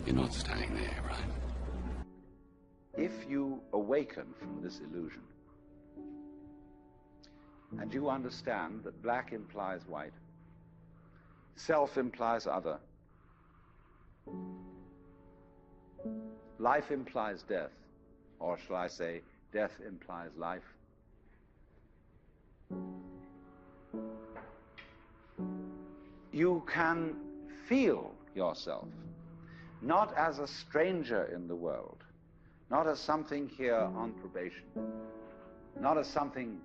You're not standing there, right? If you awaken from this illusion, and you understand that black implies white, self implies other, life implies death, or shall I say, death implies life, you can feel yourself not as a stranger in the world, not as something here on probation, not as something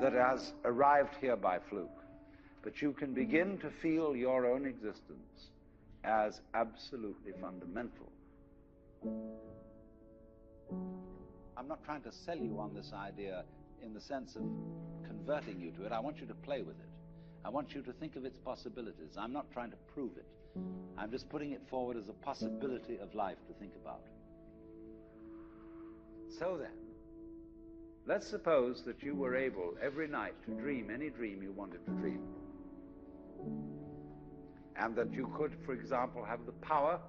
that has arrived here by fluke, but you can begin to feel your own existence as absolutely fundamental. I'm not trying to sell you on this idea in the sense of converting you to it. I want you to play with it. I want you to think of its possibilities. I'm not trying to prove it. I'm just putting it forward as a possibility of life to think about. So then, let's suppose that you were able every night to dream any dream you wanted to dream. And that you could, for example, have the power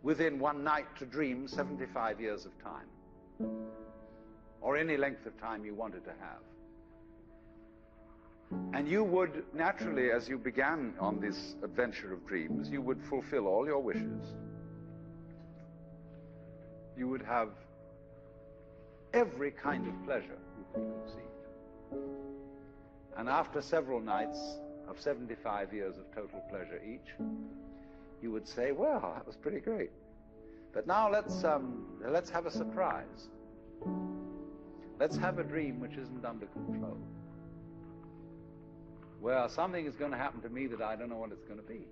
within one night to dream 75 years of time, or any length of time you wanted to have. And you would naturally, as you began on this adventure of dreams, you would fulfill all your wishes. You would have every kind of pleasure you could conceive. And after several nights of 75 years of total pleasure each, you would say, well, that was pretty great. But now let's have a surprise. Let's have a dream which isn't under control. Well, something is going to happen to me that I don't know what it's going to be.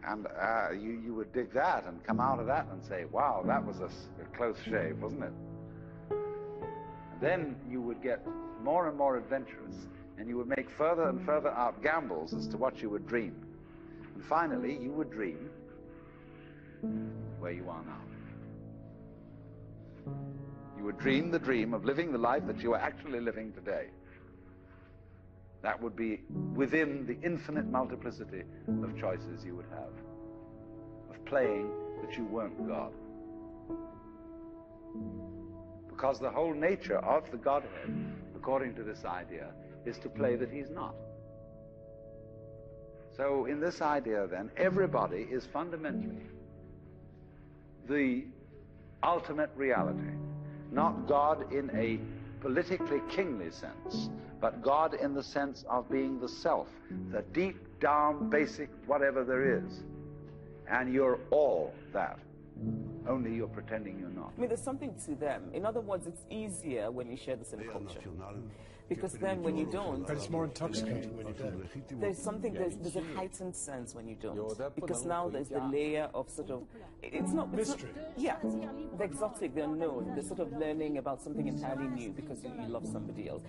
And you would dig that and come out of that and say, wow, that was a close shave, wasn't it? And then you would get more and more adventurous, and you would make further and further out gambles as to what you would dream. And finally, you would dream where you are now. You would dream the dream of living the life that you are actually living today. That would be within the infinite multiplicity of choices you would have, of playing that you weren't God. Because the whole nature of the Godhead, according to this idea, is to play that he's not. So in this idea then, everybody is fundamentally the ultimate reality. Not God in a politically kingly sense, but God in the sense of being the self, the deep down basic whatever there is. And you're all that. Only you're pretending you're not. I mean, there's something to them. In other words, it's easier when you share the same culture. Because then when you don't... But it's more intoxicating when you don't. There's something, there's a heightened sense when you don't. Because now there's the layer of sort of... It's not... mystery. Yeah. The exotic, the unknown. They're sort of learning about something entirely new because you love somebody else.